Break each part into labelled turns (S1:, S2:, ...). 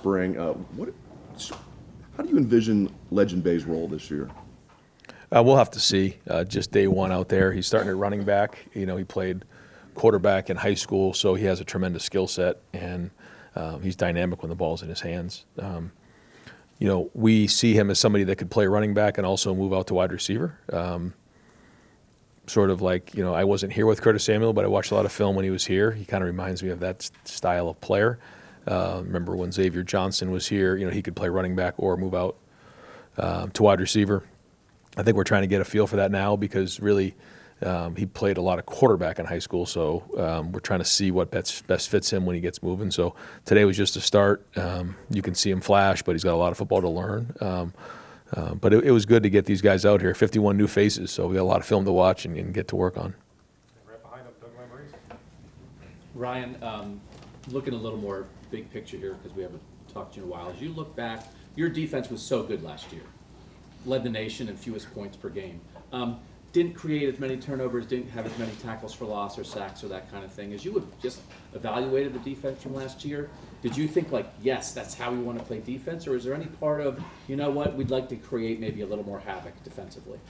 S1: spring. How do you envision Legend Bay's role this year?
S2: We'll have to see. Just day one out there, he's starting at running back. He played quarterback in high school, so he has a tremendous skill set, and he's dynamic when the ball's in his hands. We see him as somebody that could play running back and also move out to wide receiver. Sort of like, I wasn't here with Curtis Samuel, but I watched a lot of film when he was here. He kind of reminds me of that style of player. Remember when Xavier Johnson was here, he could play running back or move out to wide receiver. I think we're trying to get a feel for that now because really he played a lot of quarterback in high school, so we're trying to see what best fits him when he gets moving. So today was just a start. You can see him flash, but he's got a lot of football to learn. But it was good to get these guys out here, 51 new faces, so we got a lot of film to watch and get to work on.
S3: Right behind him, Doug Lambrese.
S4: Ryan, looking a little more big picture here because we haven't talked to you in a while. As you look back, your defense was so good last year. Led the nation in fewest points per game. Didn't create as many turnovers, didn't have as many tackles for loss or sacks or that kind of thing. As you would just evaluated the defense from last year, did you think yes, that's how we want to play defense? Or is there any part of, we'd like to create maybe a little more havoc defensively?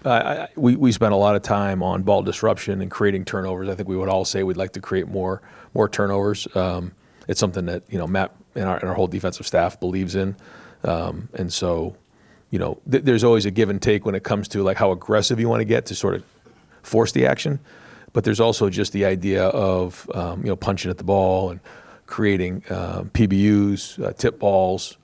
S2: We spent a lot of time on ball disruption and creating turnovers. I think we would all say we'd like to create more turnovers. It's something that, Matt and our whole defensive staff believes in. And so, there's always a give and take when it comes to how aggressive you want to get to sort of force the action. But there's also just the idea of, punching at the ball and creating PBUs, tip balls,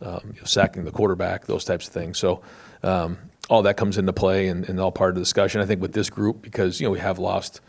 S2: sacking the quarterback, those types of things. So all that comes into play and all part of the discussion. I think with this group, because, we have lost,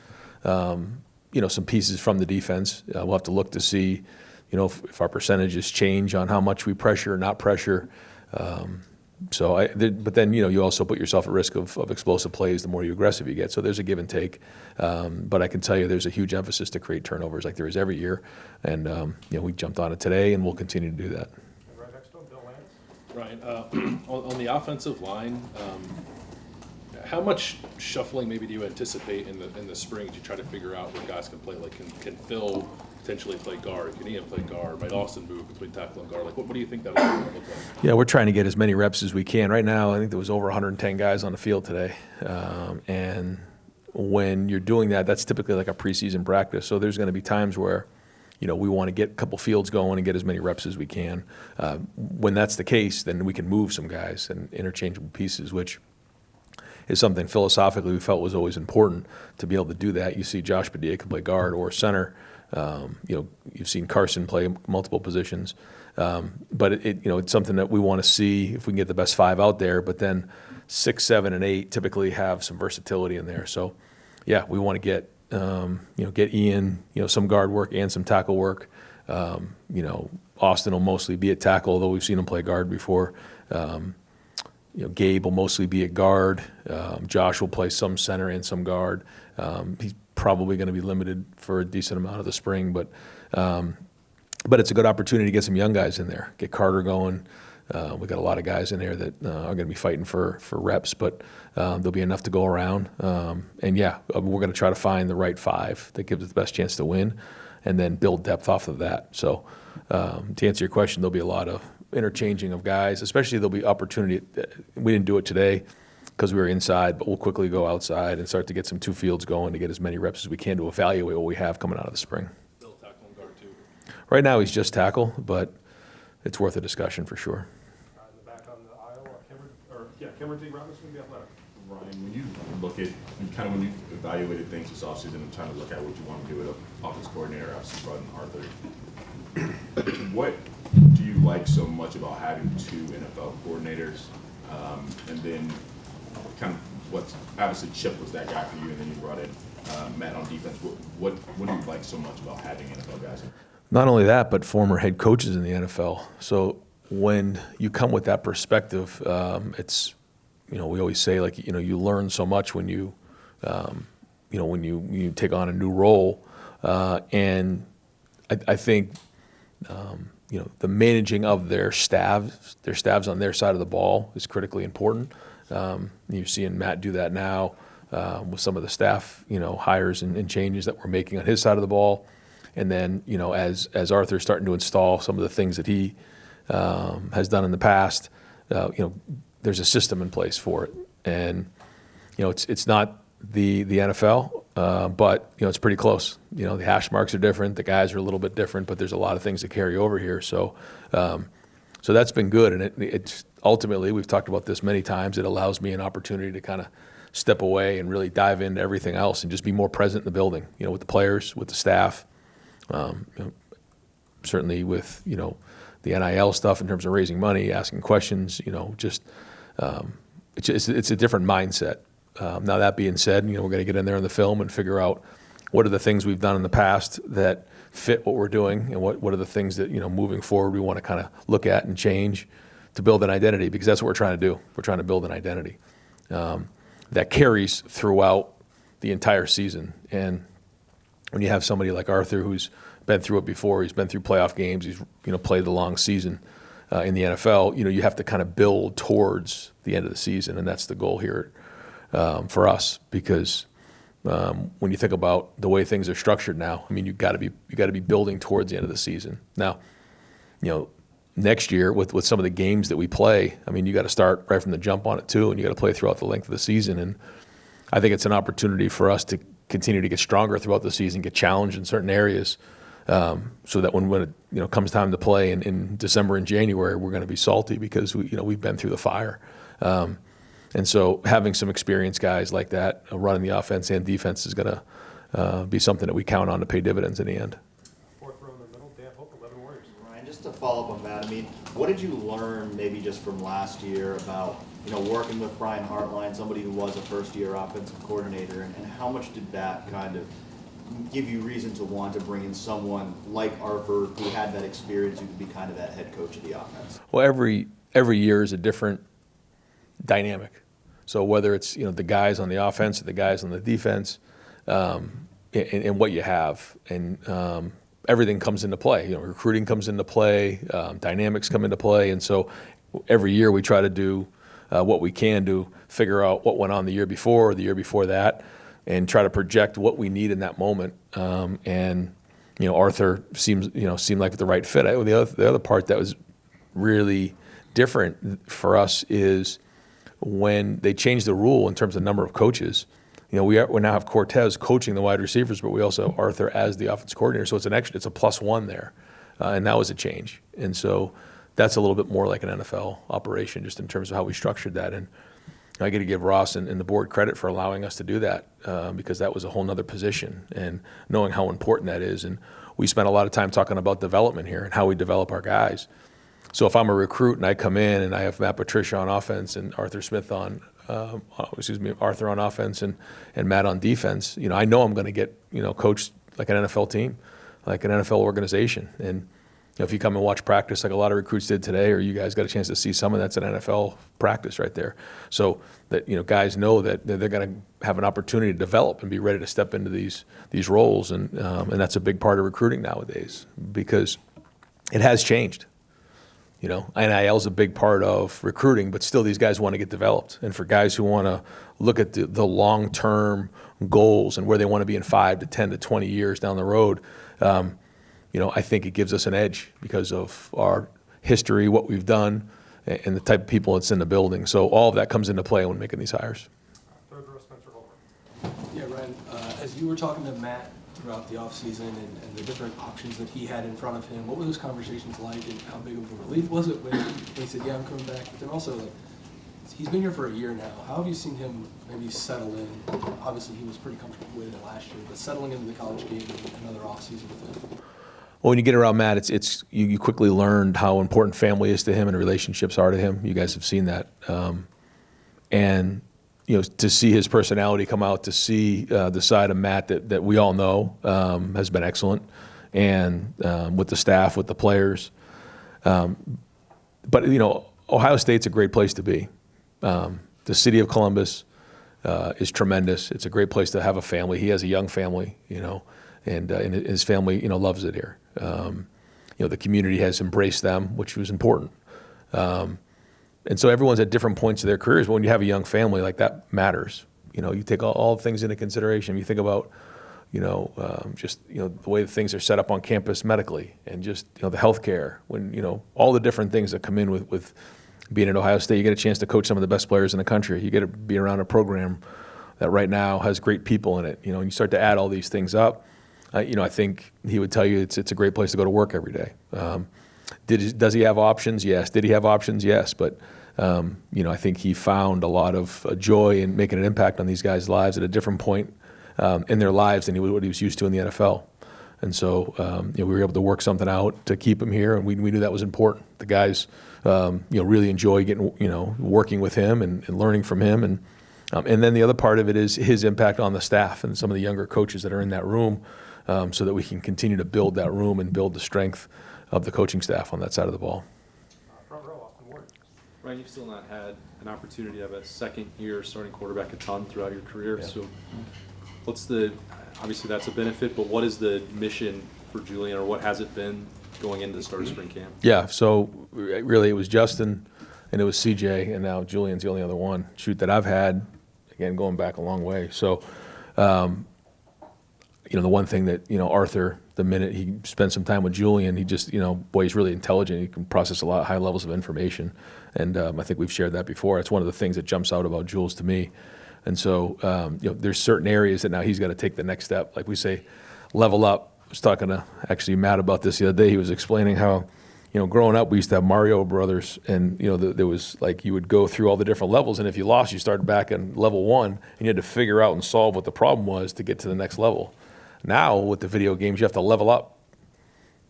S2: some pieces from the defense, we'll have to look to see, if our percentages change on how much we pressure or not pressure. But then, you also put yourself at risk of explosive plays the more aggressive you get. So there's a give and take. But I can tell you there's a huge emphasis to create turnovers like there is every year. And, we jumped on it today, and we'll continue to do that.
S3: Right next to him, Bill Lance.
S5: Ryan, on the offensive line, how much shuffling maybe do you anticipate in the spring to try to figure out where guys can play? Can Phil potentially play guard? Can Ian play guard? Might Austin move between tackle and guard? What do you think that would look like?
S2: Yeah, we're trying to get as many reps as we can. Right now, I think there was over 110 guys on the field today. And when you're doing that, that's typically like a preseason practice. So there's going to be times where, we want to get a couple fields going and get as many reps as we can. When that's the case, then we can move some guys and interchangeable pieces, which is something philosophically we felt was always important to be able to do that. You see Josh Padilla can play guard or center. You've seen Carson play multiple positions. But it's something that we want to see if we can get the best five out there. But then 6, 7, and 8 typically have some versatility in there. So, yeah, we want to get Ian, some guard work and some tackle work. Austin will mostly be at tackle, although we've seen him play guard before. Gabe will mostly be at guard. Josh will play some center and some guard. He's probably going to be limited for a decent amount of the spring, but it's a good opportunity to get some young guys in there, get Carter going. We got a lot of guys in there that are going to be fighting for reps, but there'll be enough to go around. We're going to try to find the right five that gives us the best chance to win, and then build depth off of that. So to answer your question, there'll be a lot of interchanging of guys, especially there'll be opportunity. We didn't do it today because we were inside, but we'll quickly go outside and start to get some two fields going to get as many reps as we can to evaluate what we have coming out of the spring.
S5: Still tackle and guard too.
S2: Right now he's just tackle, but it's worth a discussion for sure.
S3: In the back on the aisle, Cameron D. Robinson, the Athletic.
S6: Ryan, when you look at, when you evaluated things this offseason and trying to look at what you want to do with an offense coordinator, obviously brought in Arthur, what do you like so much about having two NFL coordinators? And then obviously Chip was that guy for you, and then you brought in Matt on defense. What do you like so much about having NFL guys?
S2: Not only that, but former head coaches in the NFL. So when you come with that perspective, it's, we always say you learn so much when you take on a new role. And I think, the managing of their staffs on their side of the ball is critically important. You're seeing Matt do that now with some of the staff, hires and changes that we're making on his side of the ball. And then, as Arthur's starting to install some of the things that he has done in the past, there's a system in place for it. And, it's not the NFL, but, it's pretty close. The hash marks are different. The guys are a little bit different, but there's a lot of things that carry over here. So that's been good. And it's ultimately, we've talked about this many times, it allows me an opportunity to kind of step away and really dive into everything else and just be more present in the building, with the players, with the staff, certainly with, the NIL stuff in terms of raising money, asking questions, it's a different mindset. Now that being said, we're going to get in there in the film and figure out what are the things we've done in the past that fit what we're doing, and what are the things that, moving forward we want to kind of look at and change to build an identity, because that's what we're trying to do. We're trying to build an identity that carries throughout the entire season. And when you have somebody like Arthur who's been through it before, he's been through playoff games, he's played the long season in the NFL, you have to kind of build towards the end of the season, and that's the goal here for us, because when you think about the way things are structured now, you got to be building towards the end of the season. Now, next year with some of the games that we play, you got to start right from the jump on it too, and you got to play throughout the length of the season. And I think it's an opportunity for us to continue to get stronger throughout the season, get challenged in certain areas, so that when it comes time to play in December and January, we're going to be salty because we've been through the fire. And so having some experienced guys like that running the offense and defense is going to be something that we count on to pay dividends in the end.
S3: Fourth row in the middle, Dan Hope, 11 Warriors.
S7: Ryan, just to follow up on that, what did you learn maybe just from last year about, working with Brian Hartline, somebody who was a first-year offensive coordinator, and how much did that kind of give you reason to want to bring in someone like Arthur who had that experience, who could be kind of that head coach of the offense?
S2: Well, every year is a different dynamic. So whether it's the guys on the offense or the guys on the defense, and what you have, and everything comes into play. Recruiting comes into play, dynamics come into play, and so every year we try to do what we can to figure out what went on the year before or the year before that, and try to project what we need in that moment. And Arthur seemed like the right fit. The other part that was really different for us is when they changed the rule in terms of number of coaches. We now have Cortez coaching the wide receivers, but we also have Arthur as the offense coordinator. So it's it's a +1 there, and that was a change. And so that's a little bit more like an NFL operation, just in terms of how we structured that. And I got to give Ross and the board credit for allowing us to do that, because that was a whole nother position, and knowing how important that is. And we spent a lot of time talking about development here and how we develop our guys. So if I'm a recruit and I come in and I have Matt Patricia on offense and Arthur Smith Arthur on offense and Matt on defense, I know I'm going to get, coached like an NFL team, like an NFL organization. And if you come and watch practice like a lot of recruits did today, or you guys got a chance to see some of that's an NFL practice right there. So that, guys know that they're going to have an opportunity to develop and be ready to step into these roles. And that's a big part of recruiting nowadays, because it has changed. NIL is a big part of recruiting, but still these guys want to get developed. And for guys who want to look at the long-term goals and where they want to be in 5 to 10 to 20 years down the road, I think it gives us an edge because of our history, what we've done, and the type of people that's in the building. So all of that comes into play when making these hires.
S3: Third row, Spencer Holbrook.
S8: Yeah, Ryan, as you were talking to Matt throughout the offseason and the different options that he had in front of him, what were those conversations like, and how big of a relief was it when he said, yeah, I'm coming back? But then also, he's been here for a year now. How have you seen him maybe settle in? Obviously, he was pretty comfortable with it last year, but settling into the college game and another offseason with him.
S2: Well, when you get around Matt, you quickly learned how important family is to him and relationships are to him. You guys have seen that. And to see his personality come out, to see the side of Matt that we all know has been excellent, and with the staff, with the players. But Ohio State's a great place to be. The city of Columbus is tremendous. It's a great place to have a family. He has a young family, and his family, loves it here. The community has embraced them, which was important. And so everyone's at different points of their careers. But when you have a young family, like, that matters. You take all things into consideration. You think about, just the way things are set up on campus medically, and just the healthcare. When all the different things that come in with being at Ohio State, you get a chance to coach some of the best players in the country. You get to be around a program that right now has great people in it. And you start to add all these things up. I think he would tell you it's a great place to go to work every day. Does he have options? Yes. Did he have options? Yes. But I think he found a lot of joy in making an impact on these guys' lives at a different point in their lives than what he was used to in the NFL. And so we were able to work something out to keep him here, and we knew that was important. The guys really enjoy working with him and learning from him, and then the other part of it is his impact on the staff and some of the younger coaches that are in that room, so that we can continue to build that room and build the strength of the coaching staff on that side of the ball.
S3: Front row, Austin Ward.
S9: Ryan, you've still not had an opportunity to have a second year starting quarterback a ton throughout your career.
S2: Yeah.
S9: So obviously that's a benefit, but what is the mission for Julian, or what has it been going into the start of spring camp?
S2: Yeah, so really it was Justin and it was CJ, and now Julian's the only other one, that I've had, again, going back a long way. So, the one thing that, Arthur, the minute he spent some time with Julian, he just, he's really intelligent. He can process a lot of high levels of information. And I think we've shared that before. It's one of the things that jumps out about Jules to me. And so, there's certain areas that now he's got to take the next step. Like we say, level up. I was talking to actually Matt about this the other day. He was explaining how, growing up, we used to have Mario Brothers, and, there was like, you would go through all the different levels, and if you lost, you started back in level 1, and you had to figure out and solve what the problem was to get to the next level. Now, with the video games, you have to level up.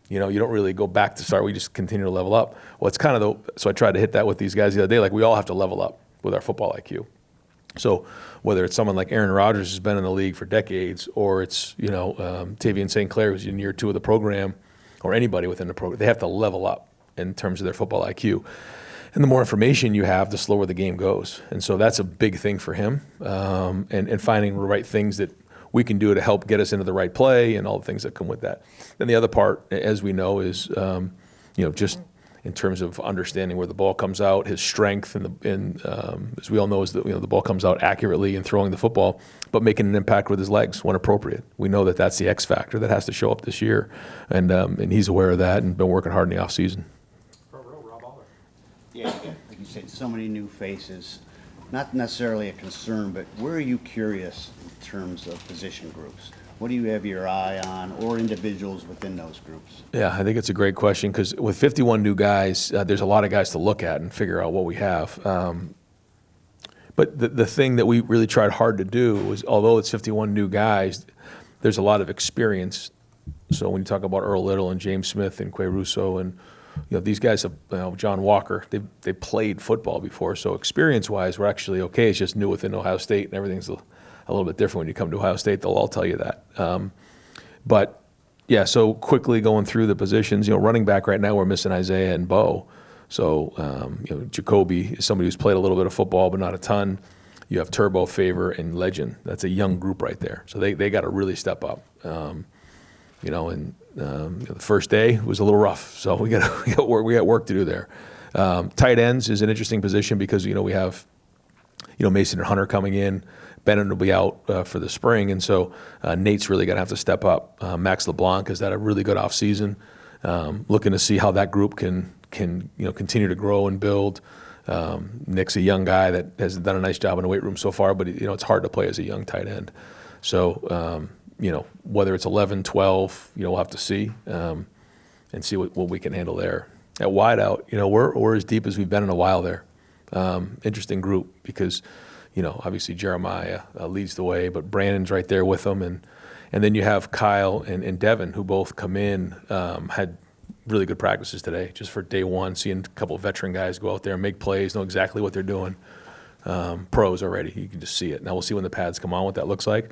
S2: You don't really go back to start. We just continue to level up. Well, it's kind of so I tried to hit that with these guys the other day. Like, we all have to level up with our football IQ. So whether it's someone like Aaron Rodgers who's been in the league for decades, or it's, Tavian St. Clair who's in year 2 of the program, or anybody within the program, they have to level up in terms of their football IQ. And the more information you have, the slower the game goes. And so that's a big thing for him, and finding the right things that we can do to help get us into the right play and all the things that come with that. Then the other part, as we know, is just in terms of understanding where the ball comes out, his strength, and as we all know, is that the ball comes out accurately in throwing the football, but making an impact with his legs when appropriate. We know that that's the X factor that has to show up this year, and he's aware of that and been working hard in the offseason.
S3: Front row, Rob Aller.
S10: Yeah, like you said, so many new faces. Not necessarily a concern, but where are you curious in terms of position groups? What do you have your eye on, or individuals within those groups?
S2: Yeah, I think it's a great question, because with 51 new guys, there's a lot of guys to look at and figure out what we have. But the thing that we really tried hard to do was, although it's 51 new guys, there's a lot of experience. So when you talk about Earl Little and James Smith and Quay Russo and these guys have, John Walker, they played football before. So experience-wise, we're actually okay. It's just new within Ohio State, and everything's a little bit different when you come to Ohio State. They'll all tell you that. But yeah, so quickly going through the positions, running back right now, we're missing Isaiah and Bo. So, Jacoby is somebody who's played a little bit of football, but not a ton. You have Turbo, Favor, and Legend. That's a young group right there. So they got to really step up. The first day was a little rough, so we got work to do there. Tight ends is an interesting position because we have Mason and Hunter coming in. Bennett will be out for the spring, and so Nate's really going to have to step up. Max LeBlanc has had a really good offseason. Looking to see how that group can continue to grow and build. Nick's a young guy that has done a nice job in the weight room so far, but it's hard to play as a young tight end. So whether it's 11, 12, we'll have to see and see what we can handle there. At wideout, we're as deep as we've been in a while there. Interesting group because obviously Jeremiah leads the way, but Brandon's right there with them, and then you have Kyle and Devin, who both come in, had really good practices today, just for day one, seeing a couple of veteran guys go out there and make plays, know exactly what they're doing. Pros already, you can just see it. Now we'll see when the pads come on what that looks like.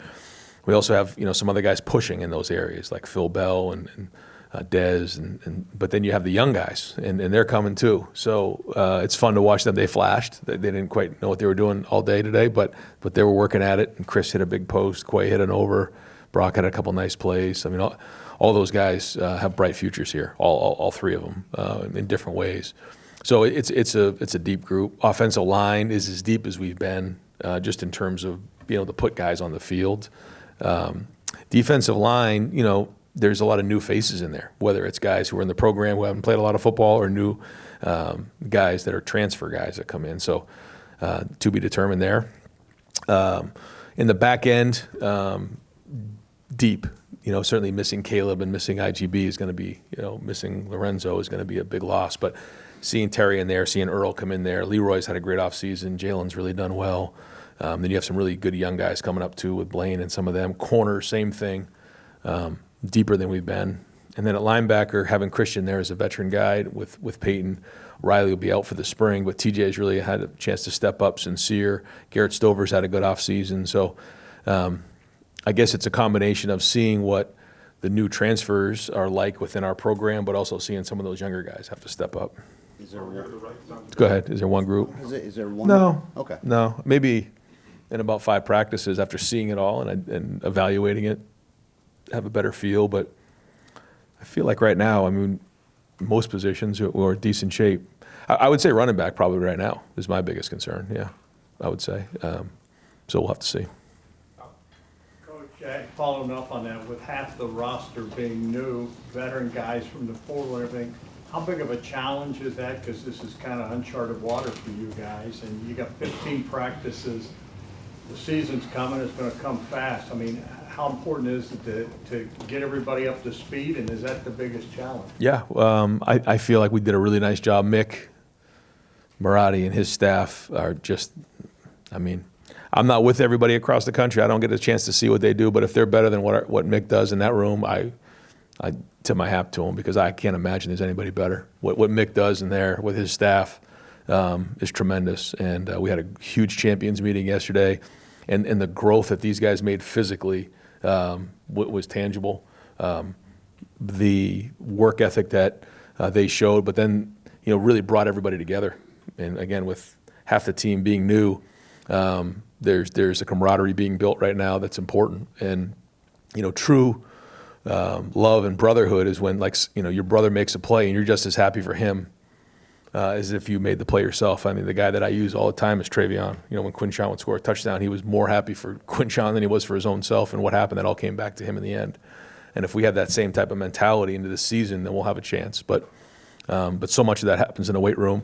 S2: We also have some other guys pushing in those areas, like Phil Bell and Dez, but then you have the young guys, and they're coming too. So it's fun to watch them. They flashed. They didn't quite know what they were doing all day today, but they were working at it. And Chris hit a big post. Quay hit an over. Brock had a couple nice plays. I mean, all those guys have bright futures here. All three of them in different ways. So it's a deep group. Offensive line is as deep as we've been, just in terms of being able to put guys on the field. Defensive line, there's a lot of new faces in there, whether it's guys who are in the program who haven't played a lot of football or new guys that are transfer guys that come in. So to be determined there. In the back end, deep, certainly missing Caleb and missing IGB is going to be, missing Lorenzo is going to be a big loss. But seeing Terry in there, seeing Earl come in there, Leroy's had a great offseason. Jalen's really done well. Then you have some really good young guys coming up too with Blaine and some of them. Corner, same thing, deeper than we've been. And then at linebacker, having Christian there as a veteran guy with Peyton. Riley will be out for the spring, but TJ has really had a chance to step up. Sincere, Garrett Stover's had a good offseason. So I guess it's a combination of seeing what the new transfers are like within our program, but also seeing some of those younger guys have to step up.
S10: Is there
S2: Go ahead. Is there one group?
S10: is there one?
S2: No.
S10: Okay.
S2: No. Maybe in about 5 practices after seeing it all and evaluating it, have a better feel. But I feel like right now, most positions are in decent shape. I would say running back probably right now is my biggest concern. Yeah, I would say. So we'll have to see.
S11: Coach, following up on that, with half the roster being new, veteran guys from the portal and everything, how big of a challenge is that? Because this is kind of uncharted water for you guys, and you got 15 practices. The season's coming; it's going to come fast. How important is it to get everybody up to speed, and is that the biggest challenge?
S2: Yeah, I feel like we did a really nice job. Mick Marotti and his staff are just, I'm not with everybody across the country. I don't get a chance to see what they do, but if they're better than what Mick does in that room, I tip my hat to him because I can't imagine there's anybody better. What Mick does in there with his staff is tremendous, and we had a huge champions meeting yesterday, and the growth that these guys made physically was tangible. The work ethic that they showed, but then really brought everybody together. And again, with half the team being new, there's a camaraderie being built right now that's important. And true love and brotherhood is when your brother makes a play and you're just as happy for him as if you made the play yourself. The guy that I use all the time is Travion. When Quinshawn would score a touchdown, he was more happy for Quinshawn than he was for his own self. And what happened, that all came back to him in the end. And if we have that same type of mentality into the season, then we'll have a chance. But so much of that happens in the weight room.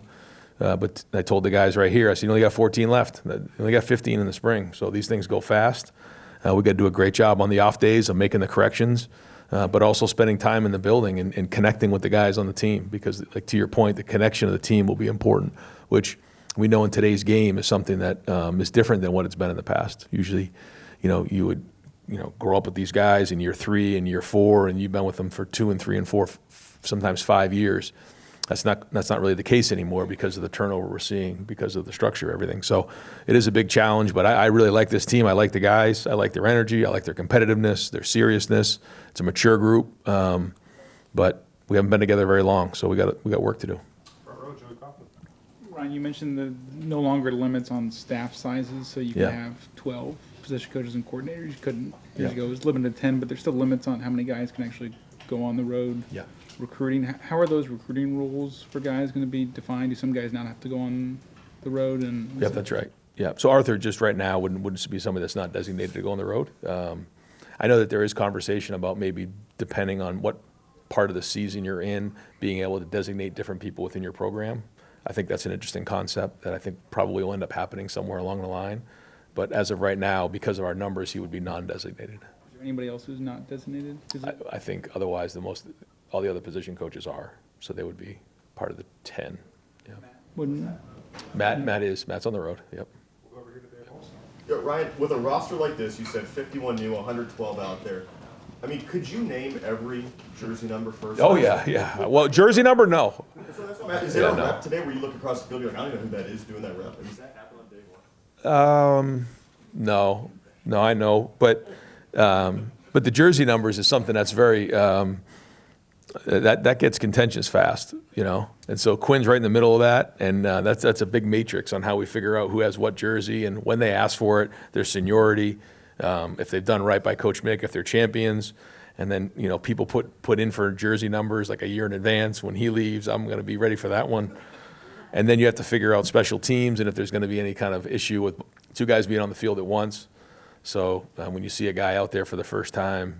S2: But I told the guys right here, I said, you only got 14 left. You only got 15 in the spring. So these things go fast. We got to do a great job on the off days of making the corrections. But also spending time in the building and connecting with the guys on the team because, to your point, the connection of the team will be important, which we know in today's game is something that is different than what it's been in the past. Usually, you would, grow up with these guys in year 3 and year 4, and you've been with them for 2 and 3 and 4, sometimes 5 years. That's not really the case anymore because of the turnover we're seeing, because of the structure, everything. So it is a big challenge, but I really like this team. I like the guys. I like their energy. I like their competitiveness, their seriousness. It's a mature group, but we haven't been together very long, so we got work to do.
S12: Ryan, you mentioned the no longer limits on staff sizes, so you can
S2: Yeah.
S12: have 12 position coaches and coordinators. You couldn't
S2: Yeah.
S12: years ago. It was limited to 10, but there's still limits on how many guys can actually go on the road.
S2: Yeah.
S12: Recruiting, how are those recruiting rules for guys going to be defined? Do some guys not have to go on the road? And
S2: Yeah, that's right. Yeah. So Arthur, just right now, wouldn't be somebody that's not designated to go on the road. I know that there is conversation about maybe depending on what part of the season you're in, being able to designate different people within your program. I think that's an interesting concept that I think probably will end up happening somewhere along the line. But as of right now, because of our numbers, he would be non-designated.
S12: Is there anybody else who's not designated?
S2: I think otherwise all the other position coaches are, so they would be part of the 10. Yeah.
S12: Wouldn't
S2: Matt's on the road. Yep.
S13: Yeah, Ryan, with a roster like this, you said 51 new, 112 out there. Could you name every jersey number first?
S2: Oh yeah. Well, jersey number, no.
S13: So that's what Matt, is there a rep today where you look across the field, you're like, I don't even know who that is doing that rep? Does that happen on day one?
S2: No, I know, but the jersey numbers is something that's very that gets contentious fast, and so Quinn's right in the middle of that, and that's a big matrix on how we figure out who has what jersey and when they ask for it, their seniority, if they've done right by Coach Mick, if they're champions, and then people put in for jersey numbers like a year in advance. When he leaves, I'm going to be ready for that one. And then you have to figure out special teams and if there's going to be any kind of issue with 2 guys being on the field at once. So when you see a guy out there for the first time,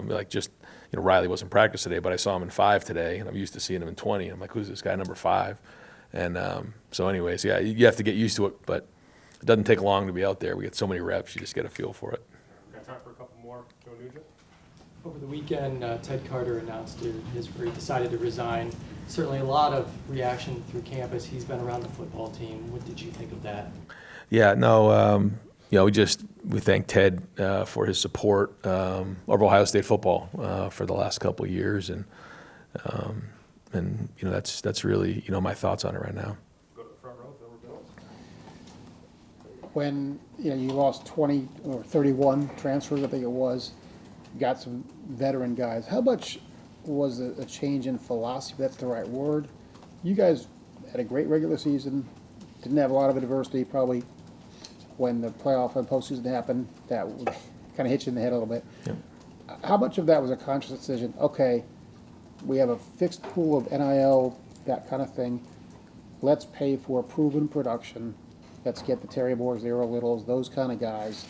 S2: like just, Riley wasn't practice today, but I saw him in 5 today, and I'm used to seeing him in 20. I'm like, who's this guy, number 5? And so anyways, yeah, you have to get used to it, but it doesn't take long to be out there. We get so many reps, you just get a feel for it.
S3: Got time for a couple more. Joe Nugent?
S14: Over the weekend, Ted Carter announced he decided to resign. Certainly a lot of reaction through campus. He's been around the football team. What did you think of that?
S2: Yeah, no, we thank Ted for his support of Ohio State football for the last couple of years, and that's really my thoughts on it right now.
S3: Go to the front row, Bill or Bills.
S15: When you lost 20 or 31 transfers, I think it was, got some veteran guys. How much was a change in philosophy, if that's the right word? You guys had a great regular season, didn't have a lot of adversity, probably when the playoff and postseason happened, that kind of hit you in the head a little bit.
S2: Yep.
S15: How much of that was a conscious decision? Okay, we have a fixed pool of NIL, that kind of thing. Let's pay for proven production. Let's get the Terry Moores, the Earl Littles, those kind of guys.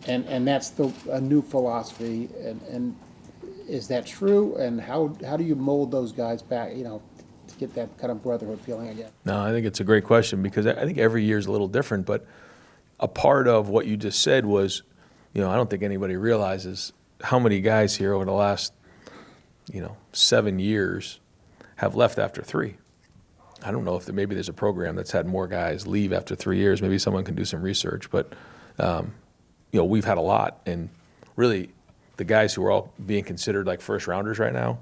S15: And that's a new philosophy. And is that true? And how do you mold those guys back, to get that kind of brotherhood feeling again?
S2: No, I think it's a great question, because I think every year is a little different, but a part of what you just said was, I don't think anybody realizes how many guys here over the last, 7 years have left after 3. I don't know if maybe there's a program that's had more guys leave after 3 years. Maybe someone can do some research, but we've had a lot, and really the guys who are all being considered like first rounders right now,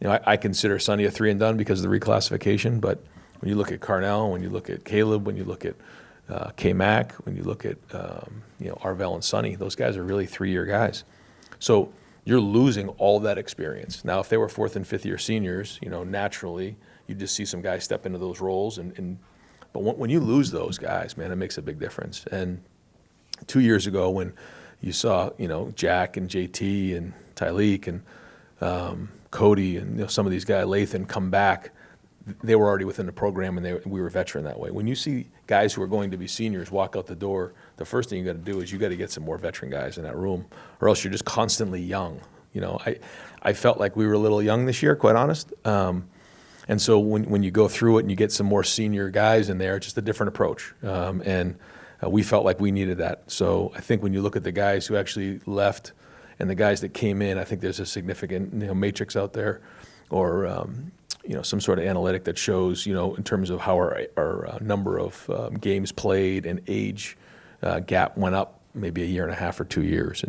S2: I consider Sonny a 3 and done because of the reclassification, but when you look at Carnell, when you look at Caleb, when you look at K-Mac, when you look at Arvell and Sonny, those guys are really 3-year guys. So you're losing all that experience. Now, if they were 4th and 5th year seniors, naturally you just see some guys step into those roles, but when you lose those guys, man, it makes a big difference. And 2 years ago, when you saw Jack and JT and Tyleek and Cody and some of these guys, Lathan, come back, they were already within the program, and we were veteran that way. When you see guys who are going to be seniors walk out the door, the first thing you got to do is you got to get some more veteran guys in that room, or else you're just constantly young. I felt like we were a little young this year, quite honest. And so when you go through it and you get some more senior guys in there, it's just a different approach. We felt like we needed that. So I think when you look at the guys who actually left and the guys that came in, I think there's a significant matrix out there, or some sort of analytic that shows, in terms of how our number of games played and age gap went up maybe a year and a half or 2 years.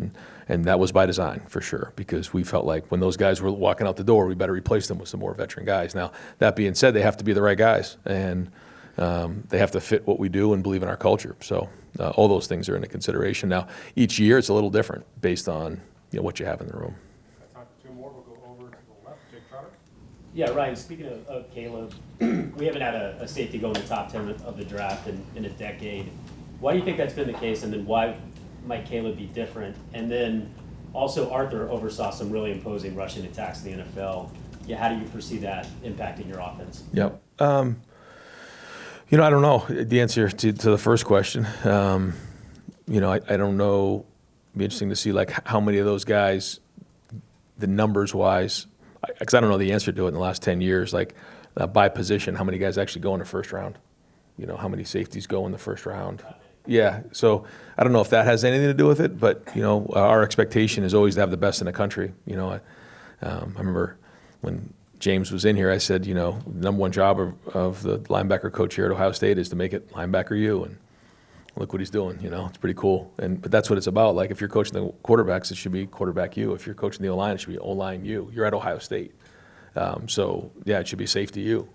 S2: And that was by design, for sure, because we felt like when those guys were walking out the door, we better replace them with some more veteran guys. Now, that being said, they have to be the right guys, and they have to fit what we do and believe in our culture. So all those things are into consideration. Now, each year it's a little different based on what you have in the room.
S3: Got time for 2 more. We'll go over to the left. Jake Trotter.
S16: Yeah, Ryan, speaking of Caleb, we haven't had a safety go in the top 10 of the draft in a decade. Why do you think that's been the case, and then why might Caleb be different? And then also Arthur oversaw some really imposing rushing attacks in the NFL. Yeah, how do you foresee that impacting your offense?
S2: Yep. I don't know the answer to the first question. I don't know. It'd be interesting to see like how many of those guys, the numbers wise, because I don't know the answer to it in the last 10 years, like by position, how many guys actually go in the first round? How many safeties go in the first round? Yeah, so I don't know if that has anything to do with it, but our expectation is always to have the best in the country. I remember when James was in here, I said, the number one job of the linebacker coach here at Ohio State is to make it linebacker you, and look what he's doing. It's pretty cool. But that's what it's about. Like if you're coaching the quarterbacks, it should be quarterback you. If you're coaching the O-line, it should be O-line you. You're at Ohio State, so yeah, it should be safety you.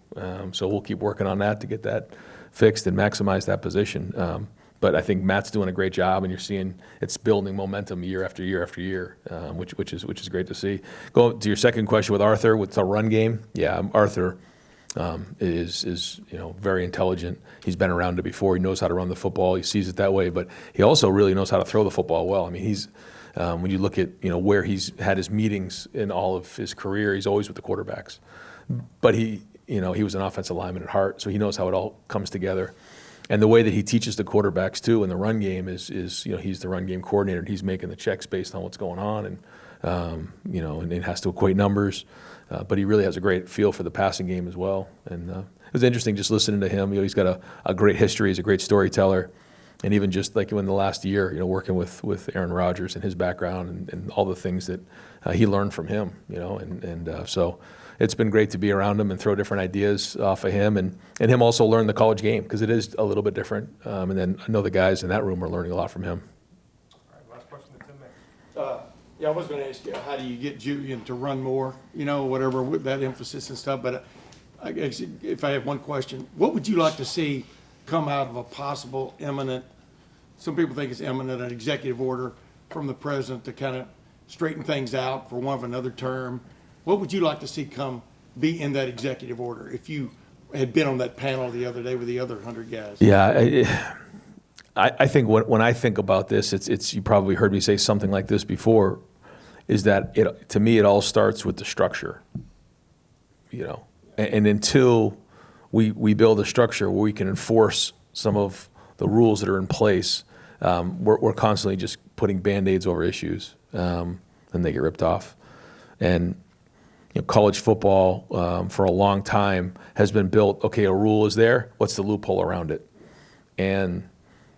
S2: So we'll keep working on that to get that fixed and maximize that position. But I think Matt's doing a great job, and you're seeing it's building momentum year after year after year, which is great to see. Go to your second question with Arthur, with the run game. Yeah, Arthur is very intelligent. He's been around it before. He knows how to run the football. He sees it that way, but he also really knows how to throw the football well. I mean, he's when you look at where he's had his meetings in all of his career, he's always with the quarterbacks. But he was an offensive lineman at heart, so he knows how it all comes together. And the way that he teaches the quarterbacks too in the run game is he's the run game coordinator and he's making the checks based on what's going on, and it has to equate numbers. But he really has a great feel for the passing game as well. And it was interesting just listening to him. He's got a great history. He's a great storyteller. And even just like in the last year, working with Aaron Rodgers and his background and all the things that he learned from him, so it's been great to be around him and throw different ideas off of him and him also learn the college game because it is a little bit different. And then I know the guys in that room are learning a lot from him.
S3: All right, last question to Tim May.
S17: Yeah, I was going to ask you, how do you get Julian to run more, whatever with that emphasis and stuff, but I guess if I have one question, what would you like to see come out of a possible imminent, some people think it's imminent, an executive order from the president to kind of straighten things out for one of another term? What would you like to see be in that executive order if you had been on that panel the other day with the other 100 guys?
S2: Yeah, I think when I think about this, it's you probably heard me say something like this before, is that to me it all starts with the structure, and until we build a structure where we can enforce some of the rules that are in place, we're constantly just putting Band-Aids over issues, and they get ripped off. And college football for a long time has been built, okay, a rule is there, what's the loophole around it? And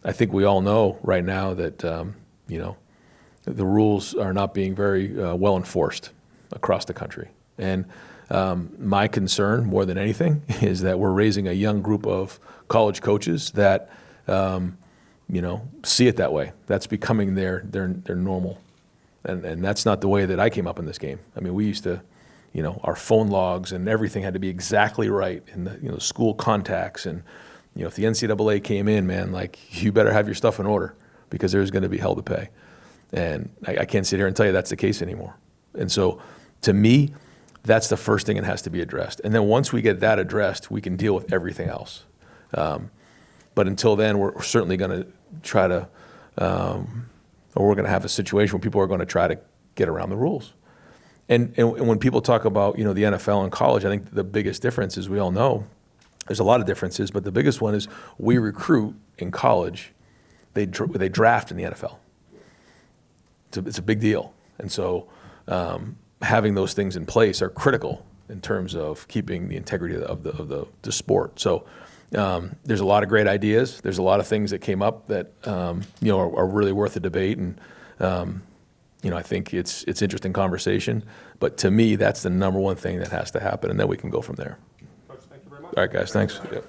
S2: I think we all know right now that, the rules are not being very well enforced across the country. And my concern, more than anything, is that we're raising a young group of college coaches that, see it that way. That's becoming their normal. And that's not the way that I came up in this game. I mean, we used to, our phone logs and everything had to be exactly right, and the school contacts, and if the NCAA came in, man, like you better have your stuff in order because there's going to be hell to pay. And I can't sit here and tell you that's the case anymore. And so, to me, that's the first thing that has to be addressed. And then once we get that addressed, we can deal with everything else. But until then, we're certainly going to try to, or we're going to have a situation where people are going to try to get around the rules. And when people talk about, the NFL and college, I think the biggest difference is, we all know, there's a lot of differences, but the biggest one is we recruit in college, they draft in the NFL. It's a big deal. And so having those things in place are critical in terms of keeping the integrity of the sport. So there's a lot of great ideas. There's a lot of things that came up that are really worth a debate. And I think it's interesting conversation. But to me, that's the number one thing that has to happen, and then we can go from there.
S3: Coach, thank you very much.
S2: All right, guys, thanks. Yep.